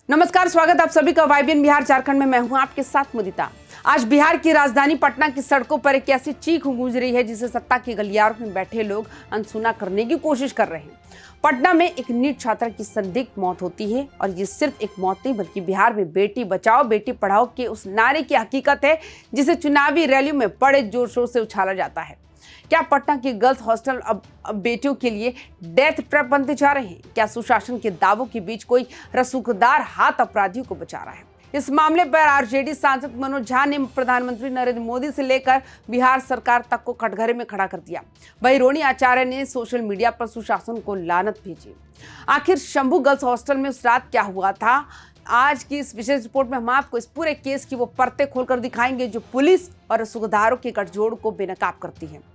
नमस्कार, स्वागत आप सभी का वाइबियन बिहार झारखंड में। मैं हूं आपके साथ मुदिता। आज बिहार की राजधानी पटना की सड़कों पर एक ऐसी चीख गूंज रही है जिसे सत्ता के गलियारों में बैठे लोग अनसुना करने की कोशिश कर रहे हैं। पटना में एक नीट छात्रा की संदिग्ध मौत होती है और ये सिर्फ एक मौत नहीं बल्कि बिहार में बेटी बचाओ बेटी पढ़ाओ के उस नारे की हकीकत है जिसे चुनावी रैलियों में बड़े जोर शोर से उछाला जाता है। क्या पटना के गर्ल्स हॉस्टल अब बेटियों के लिए डेथ ट्रैप बनते जा रहे हैं? क्या सुशासन के दावों के बीच कोई रसूखदार हाथ अपराधियों को बचा रहा है? इस मामले पर आरजेडी सांसद मनोज झा ने प्रधानमंत्री नरेंद्र मोदी से लेकर बिहार सरकार तक को कटघरे में खड़ा कर दिया। वहीं रोहिणी आचार्य ने सोशल मीडिया पर सुशासन को लानत भेजी। आखिर शंभू गर्ल्स हॉस्टल में उस रात क्या हुआ था? आज की इस विशेष रिपोर्ट में हम आपको इस पूरे केस की वो परतें खोलकर दिखाएंगे जो पुलिस और रसूखदारों के गठजोड़ को बेनकाब करती है।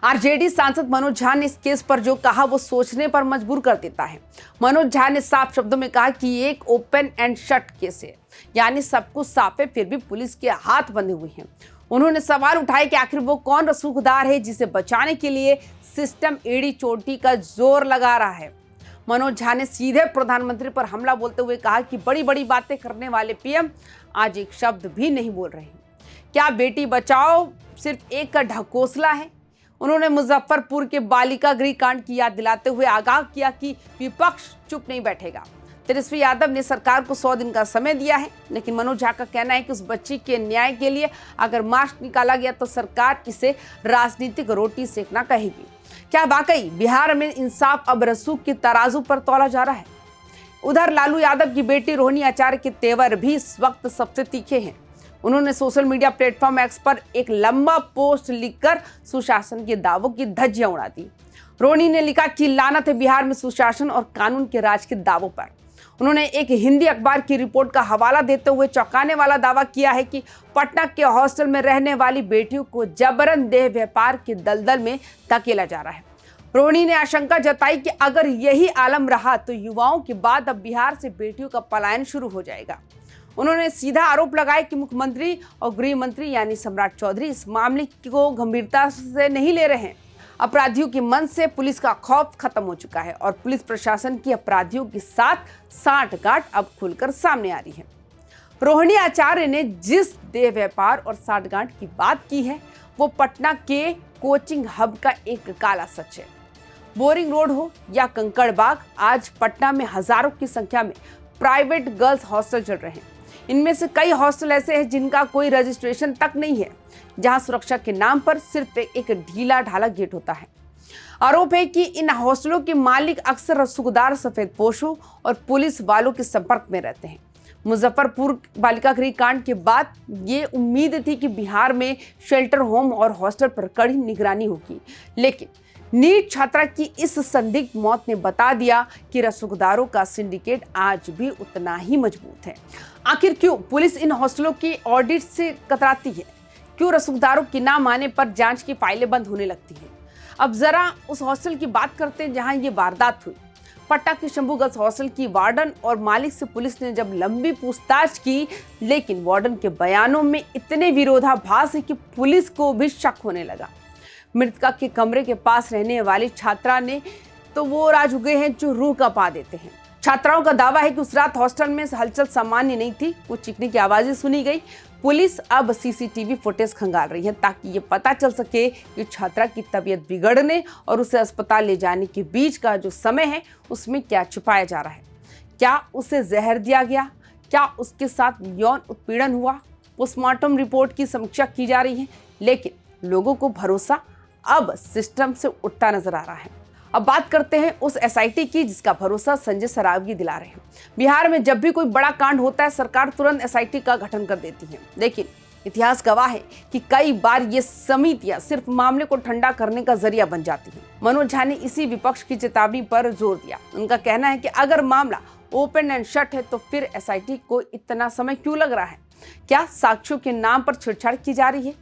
आरजेडी सांसद मनोज झा ने इस केस पर जो कहा वो सोचने पर मजबूर कर देता है। मनोज झा ने साफ शब्दों में कहा कि ये एक ओपन एंड शट केस है, यानी सब कुछ साफ है फिर भी पुलिस के हाथ बंधे हुए हैं। उन्होंने सवाल उठाए कि आखिर वो कौन रसूखदार है जिसे बचाने के लिए सिस्टम एड़ी चोटी का जोर लगा रहा है। मनोज झा ने सीधे प्रधानमंत्री पर हमला बोलते हुए कहा कि बड़ी बड़ी बातें करने वाले पीएम आज एक शब्द भी नहीं बोल रहे हैं। क्या बेटी बचाओ सिर्फ एक का ढकोसला है? उन्होंने मुजफ्फरपुर के बालिका गृह कांड की याद दिलाते हुए आगाह किया कि विपक्ष चुप नहीं बैठेगा। तेजस्वी यादव ने सरकार को 100 दिन का समय दिया है, लेकिन मनोज झा का कहना है कि उस बच्ची के न्याय के लिए अगर मार्च निकाला गया तो सरकार इसे राजनीतिक रोटी सेकना कहेगी। क्या वाकई बिहार में इंसाफ अब रसूख की तराजू पर तौला जा रहा है? उधर लालू यादव की बेटी रोहिणी आचार्य के तेवर भी इस वक्त सबसे तीखे हैं। उन्होंने सोशल मीडिया प्लेटफॉर्म एक्स पर एक लंबा पोस्ट लिखकर सुशासन के दावों की धज्जियां उड़ा दी। रोहिणी ने लिखा कि लानत है बिहार में सुशासन और कानून के राज के दावों पर। उन्होंने एक हिंदी अखबार की रिपोर्ट का हवाला देते हुए चौंकाने वाला दावा किया है कि पटना के हॉस्टल में रहने वाली बेटियों को जबरन देह व्यापार के दलदल में धकेला जा रहा है। रोहिणी ने आशंका जताई कि अगर यही आलम रहा तो युवाओं के बाद अब बिहार से बेटियों का पलायन शुरू हो जाएगा। उन्होंने सीधा आरोप लगाया कि मुख्यमंत्री और गृह मंत्री यानी सम्राट चौधरी इस मामले को गंभीरता से नहीं ले रहे हैं। अपराधियों के मन से पुलिस का खौफ खत्म हो चुका है और पुलिस प्रशासन की अपराधियों के साथ साठगांठ अब खुलकर सामने आ रही है। रोहिणी आचार्य ने जिस देह व्यापार और साठगांठ की बात की है वो पटना के कोचिंग हब का एक काला सच है। बोरिंग रोड हो या कंकड़बाग, आज पटना में हजारों की संख्या में प्राइवेट गर्ल्स हॉस्टल चल रहे हैं। इनमें से कई हॉस्टल ऐसे हैं जिनका कोई रजिस्ट्रेशन तक नहीं है, जहां सुरक्षा के नाम पर सिर्फ एक ढीला ढाला गेट होता है। आरोप है कि इन हॉस्टलों के मालिक अक्सर रसूखदार सफेदपोशों और पुलिस वालों के संपर्क में रहते हैं। मुजफ्फरपुर बालिका गृह कांड के बाद ये उम्मीद थी कि बिहार में शेल्टर होम और हॉस्टल पर कड़ी निगरानी होगी, लेकिन नीट छात्रा की इस संदिग्ध मौत ने बता दिया कि रसूखदारों का सिंडिकेट आज भी उतना ही मजबूत है। आखिर क्यों पुलिस इन हॉस्टलों के ऑडिट से कतराती है? क्यों रसूखदारों की ना माने पर जांच की फाइलें बंद होने लगती हैं? अब जरा उस हॉस्टल की बात करते हैं जहां ये वारदात हुई। पटना के शंभू गर्ल्स हॉस्टल की वार्डन और मालिक से पुलिस ने जब लंबी पूछताछ की, लेकिन वार्डन के बयानों में इतने विरोधाभास है कि पुलिस को भी शक होने लगा। मृतका के कमरे के पास रहने वाली छात्रा ने तो वो राज उगे हैं जो रूह कांपा देते हैं। छात्राओं का दावा है कि उस रात हॉस्टल में हलचल सामान्य नहीं थी, कुछ चीखने की आवाजें सुनी गई। पुलिस अब सीसीटीवी फुटेज खंगाल रही है ताकि ये पता चल सके कि छात्रा की तबीयत बिगड़ने और उसे अस्पताल ले जाने के बीच का जो समय है उसमें क्या छुपाया जा रहा है। क्या उसे जहर दिया गया? क्या उसके साथ यौन उत्पीड़न हुआ? पोस्टमार्टम रिपोर्ट की समीक्षा की जा रही है, लेकिन लोगों को भरोसा अब सिस्टम से उठता नजर आ रहा है। अब बात करते हैं उस एसआईटी की जिसका भरोसा संजय सरावगी दिला रहे हैं। बिहार में जब भी कोई बड़ा कांड होता है सरकार तुरंत एसआईटी का गठन कर देती है, लेकिन इतिहास गवाह है कि कई बार ये समितियां सिर्फ मामले को ठंडा करने का जरिया बन जाती हैं। मनोज झा ने इसी विपक्ष की चेतावनी पर जोर दिया। उनका कहना है कि अगर मामला ओपन एंड शट है तो फिर एसआईटी को इतना समय क्यों लग रहा है? क्या साक्ष्यों के नाम पर छेड़छाड़ की जा रही है?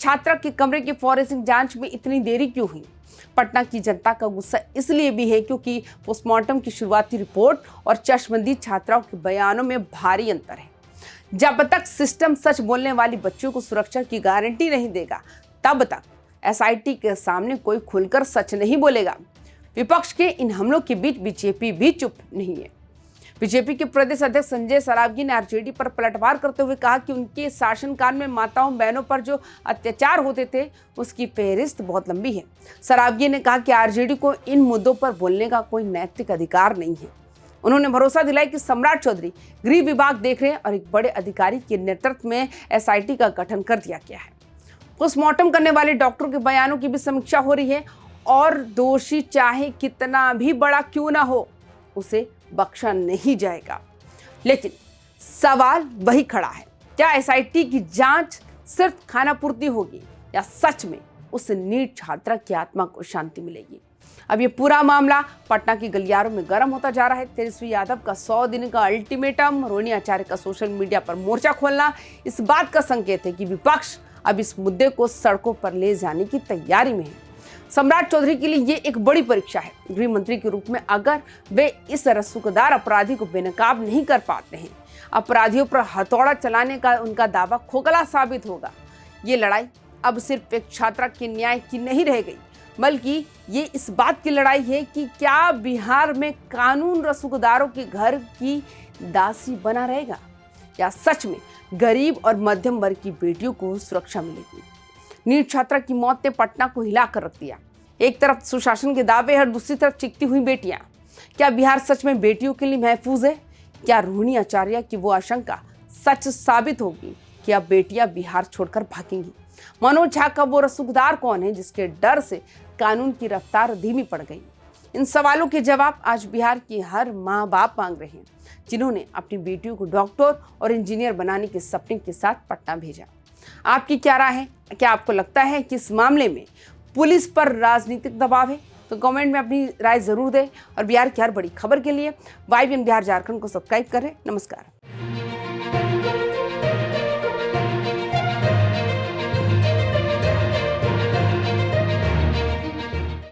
छात्रा के कमरे की फॉरेंसिक जांच में इतनी देरी क्यों हुई? पटना की जनता का गुस्सा इसलिए भी है क्योंकि पोस्टमार्टम की शुरुआती रिपोर्ट और चश्मदीद छात्राओं के बयानों में भारी अंतर है। जब तक सिस्टम सच बोलने वाली बच्चों को सुरक्षा की गारंटी नहीं देगा, तब तक एसआईटी के सामने कोई खुलकर सच नहीं बोलेगा। विपक्ष के इन हमलों के बीच बीजेपी भी चुप नहीं है। बीजेपी के प्रदेश अध्यक्ष संजय सरावगी ने आरजेडी पर पलटवार करते हुए कहा कि उनके शासनकाल में माताओं बहनों पर जो अत्याचार होते थे उसकी फेहरिस्त बहुत लंबी है। सरावगी ने कहा कि आरजेडी को इन मुद्दों पर बोलने का कोई नैतिक अधिकार नहीं है। उन्होंने भरोसा दिलाया कि सम्राट चौधरी गृह विभाग देख रहे हैं और एक बड़े अधिकारी के नेतृत्व में एसआईटी का गठन कर दिया गया है। पोस्टमार्टम करने वाले डॉक्टरों के बयानों की भी समीक्षा हो रही है और दोषी चाहे कितना भी बड़ा क्यों ना हो उसे बख्शा नहीं जाएगा। लेकिन सवाल वही खड़ा है, क्या एसआईटी की जांच सिर्फ खानापूर्ति होगी या सच में उस नीट छात्रा की आत्मा को शांति मिलेगी? अब ये पूरा मामला पटना की गलियारों में गर्म होता जा रहा है। तेजस्वी यादव का 100 दिन का अल्टीमेटम, रोहिणी आचार्य का सोशल मीडिया पर मोर्चा खोलना इस बात का संकेत है कि विपक्ष अब इस मुद्दे को सड़कों पर ले जाने की तैयारी में है। सम्राट चौधरी के लिए ये एक बड़ी परीक्षा है। गृह मंत्री के रूप में अगर वे इस रसूखदार अपराधी को बेनकाब नहीं कर पाते हैं, अपराधियों पर हथौड़ा चलाने का उनका दावा खोखला साबित होगा। ये लड़ाई अब सिर्फ एक छात्रा के न्याय की नहीं रह गई, बल्कि ये इस बात की लड़ाई है कि क्या बिहार में कानून रसूखदारों के घर की दासी बना रहेगा या सच में गरीब और मध्यम वर्ग की बेटियों को सुरक्षा मिलेगी। नीट छात्रा की मौत ने पटना को हिला कर रख दिया। एक तरफ सुशासन के दावे और दूसरी तरफ चिकती हुई बेटियां। क्या बिहार सच में बेटियों के लिए महफूज है? क्या रोहिणी आचार्य की वो आशंका सच साबित होगी कि अब बेटियां बिहार छोड़कर भागेंगी? मनोज झा का वो रसूखदार कौन है जिसके डर से कानून की रफ्तार धीमी पड़ गई? इन सवालों के जवाब आज बिहार की हर माँ बाप मांग रहे हैं, जिन्होंने अपनी बेटियों को डॉक्टर और इंजीनियर बनाने के सपने के साथ पटना भेजा। आपकी क्या राय है? क्या आपको लगता है कि इस मामले में पुलिस पर राजनीतिक दबाव है? तो कमेंट में अपनी राय जरूर दें और बिहार की हर बड़ी खबर के लिए YBN बिहार झारखंड को सब्सक्राइब करें। नमस्कार।